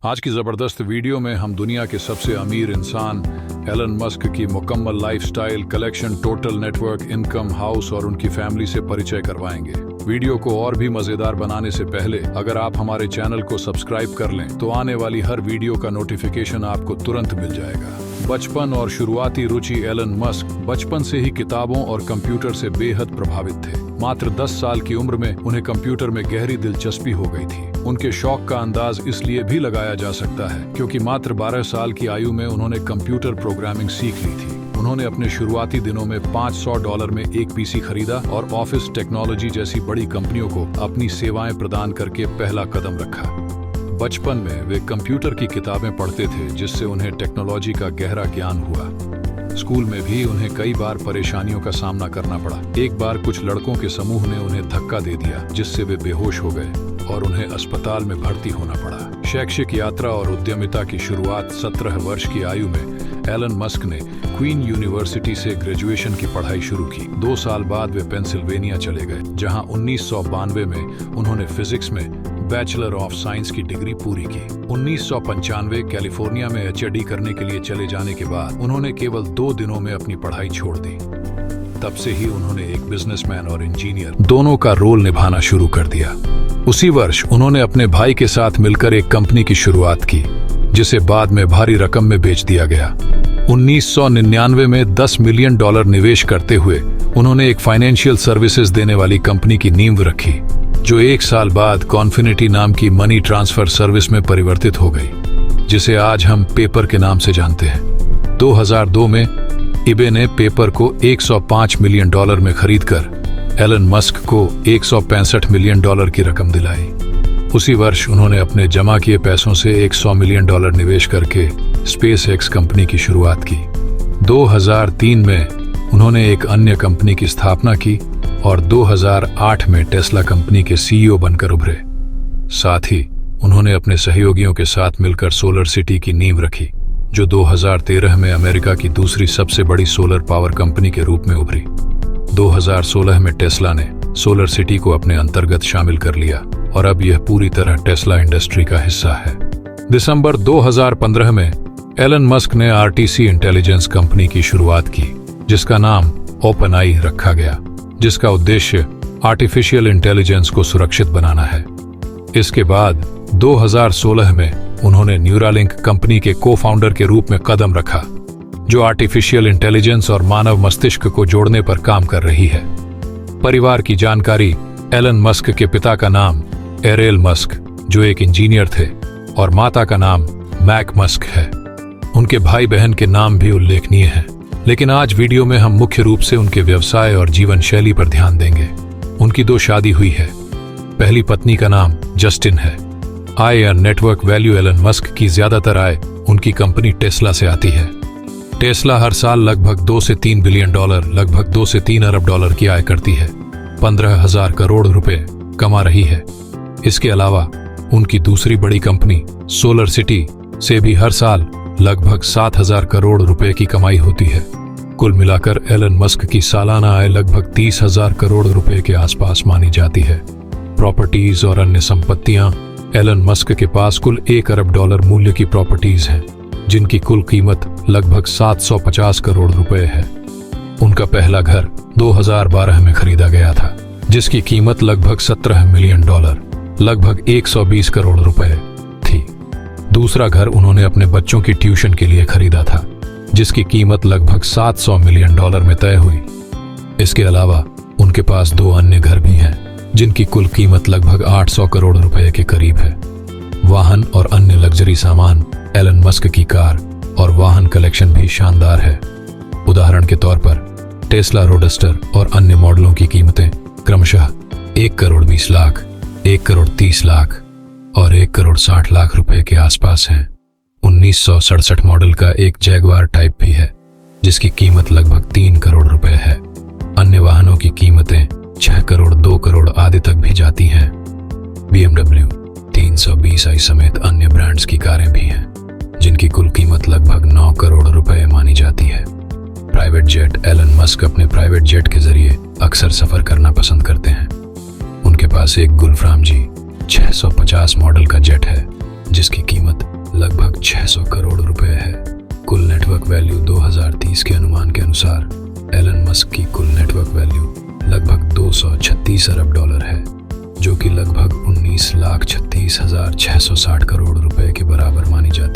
आज की ज़बरदस्त वीडियो में हम दुनिया के सबसे अमीर इंसान एलन मस्क की मुकम्मल lifestyle, collection, total network, income, house और उनकी फैमिली से परिचय करवाएंगे। वीडियो को और भी मज़ेदार बनाने से पहले अगर आप हमारे चैनल को सब्सक्राइब कर लें तो आने वाली हर वीडियो का नोटिफिकेशन आपको तुरंत मिल जाएगा। बचपन और शुरुआती रुचि। एलन मस्क बचपन से ही किताबों और कंप्यूटर से बेहद प्रभावित थे। मात्र 10 साल की उम्र में उन्हें कंप्यूटर में गहरी दिलचस्पी हो गई थी। उनके शौक का अंदाज इसलिए भी लगाया जा सकता है क्योंकि मात्र 12 साल की आयु में उन्होंने कंप्यूटर प्रोग्रामिंग सीख ली थी। उन्होंने अपने शुरुआती दिनों में $500 में एक पीसी खरीदा और ऑफिस टेक्नोलॉजी जैसी बड़ी कंपनियों को अपनी सेवाएं प्रदान करके पहला कदम रखा। बचपन में वे कंप्यूटर की किताबें पढ़ते थे जिससे उन्हें टेक्नोलॉजी का गहरा ज्ञान हुआ। स्कूल में भी उन्हें कई बार परेशानियों का सामना करना पड़ा। एक बार कुछ लड़कों के समूह ने उन्हें धक्का दे दिया जिससे वे बेहोश हो गए और उन्हें अस्पताल में भर्ती होना पड़ा। शैक्षिक यात्रा और उद्यमिता की शुरुआत। 17 वर्ष की आयु में एलन मस्क ने क्वीन यूनिवर्सिटी से ग्रेजुएशन की पढ़ाई शुरू की। 2 साल बाद वे पेंसिल्वेनिया चले गए जहां 1992 में उन्होंने फिजिक्स में बैचलर ऑफ साइंस की डिग्री पूरी की। 1995 कैलिफोर्निया में एचडी करने के लिए चले जाने के बाद उन्होंने केवल 2 दिनों में अपनी पढ़ाई छोड़ दी। तब से ही उन्होंने एक बिजनेसमैन और इंजीनियर दोनों का रोल निभाना शुरू कर दिया। उसी वर्ष उन्होंने अपने भाई के साथ मिलकर एक कंपनी की शुरुआत की जिसे बाद में भारी रकम में बेच दिया गया। 1999 में $10 मिलियन निवेश करते हुए उन्होंने एक फाइनेंशियल सर्विसेज देने वाली कंपनी की नींव रखी जो 1 साल बाद कॉन्फिनिटी नाम की मनी ट्रांसफर सर्विस में परिवर्तित हो गई, जिसे आज हम पेपर के नाम से जानते हैं। 2002 में ईबे ने पेपर को $105 मिलियन में खरीदकर एलन मस्क को $165 मिलियन की रकम दिलाई। उसी वर्ष उन्होंने अपने जमा किए पैसों से $100 मिलियन निवेश करके स्पेसएक्स कंपनी की शुरुआत की। 2003 में उन्होंने एक अन्य कंपनी की स्थापना की और 2008 में टेस्ला कंपनी के सीईओ बनकर उभरे। साथ ही उन्होंने अपने सहयोगियों के साथ मिलकर सोलर सिटी की नींव रखी जो 2013 में अमेरिका की दूसरी सबसे बड़ी सोलर पावर कंपनी के रूप में उभरी। 2016 में टेस्ला ने सोलर सिटी को अपने अंतर्गत शामिल कर लिया और अब यह पूरी तरह टेस्ला इंडस्ट्री का हिस्सा है। दिसंबर 2015 में एलन मस्क ने आरटीसी इंटेलिजेंस कंपनी की शुरुआत की जिसका नाम ओपनआई रखा गया, जिसका उद्देश्य आर्टिफिशियल इंटेलिजेंस को सुरक्षित बनाना है। इसके बाद 2016 में उन्होंने न्यूरालिंक कंपनी के को-फाउंडर के रूप में कदम रखा जो आर्टिफिशियल इंटेलिजेंस और मानव मस्तिष्क को जोड़ने पर काम कर रही है। परिवार की जानकारी। एलन मस्क के पिता का नाम एरेल मस्क जो एक इंजीनियर थे और माता का नाम मैक मस्क है। उनके भाई बहन के नाम भी उल्लेखनीय हैं, लेकिन आज वीडियो में हम मुख्य रूप से उनके व्यवसाय और जीवन शैली पर ध्यान देंगे। उनकी 2 शादी हुई है। पहली पत्नी का नाम जस्टिन है। आय या नेटवर्क वैल्यू। एलन मस्क की ज्यादातर आय उनकी कंपनी टेस्ला से आती है। टेस्ला हर साल लगभग $2 से $3 बिलियन लगभग $2 से $3 अरब की आय करती है। 15,000 करोड़ रुपए कमा रही है। इसके अलावा उनकी दूसरी बड़ी कंपनी सोलर सिटी से भी हर साल लगभग 7,000 करोड़ रुपए की कमाई होती है। कुल मिलाकर एलन मस्क की सालाना आय लगभग 30,000 करोड़ रुपए के आसपास मानी जाती है। प्रॉपर्टीज और अन्य संपत्तियां। एलन मस्क के पास कुल $1 अरब मूल्य की प्रॉपर्टीज हैं जिनकी कुल कीमत लगभग 750 करोड़ रुपए है। उनका पहला घर 2012 में खरीदा गया था जिसकी कीमत लगभग $17 मिलियन लगभग 120 करोड़ रुपए थी। दूसरा घर उन्होंने अपने बच्चों की ट्यूशन के लिए खरीदा था जिसकी कीमत लगभग $700 मिलियन में तय हुई। इसके अलावा उनके पास 2 अन्य घर भी हैं जिनकी कुल कीमत लगभग 800 करोड़ रुपए के करीब है। वाहन और अन्य लग्जरी सामान। एलन मस्क की कार और वाहन कलेक्शन भी शानदार है। उदाहरण के तौर पर टेस्ला रोडस्टर और अन्य मॉडलों की कीमतें क्रमशः 1 करोड़ 20 लाख, 1 करोड़ 30 लाख और 1 करोड़ 60 लाख रुपए के आसपास हैं। 1967 मॉडल का एक जैगवार टाइप भी है जिसकी कीमत लगभग 3 करोड़ रुपए है। अन्य वाहनों की कीमतें 6 करोड़ 2 करोड़ आदि तक भी जाती हैं। BMW 320i समेत अन्य ब्रांड्स की कारें भी हैं जिनकी कुल कीमत लगभग 9 करोड़ रुपए मानी जाती है। Private jet. एलन मस्क अपने प्राइवेट जेट के जरिए अक्सर सफर करना पसंद करते हैं। उनके पास एक गुलफ्राम जी 650 मॉडल का जेट है जिसकी कीमत लगभग 600 करोड़ रुपए है। कुल नेटवर्क वैल्यू 2030 के अनुमान के अनुसार एलन मस्क की कुल नेटवर्क वैल्यू लगभग 236 अरब डॉलर है, जो कि लगभग 19,36,660 करोड़ रुपए के बराबर मानी जाती है।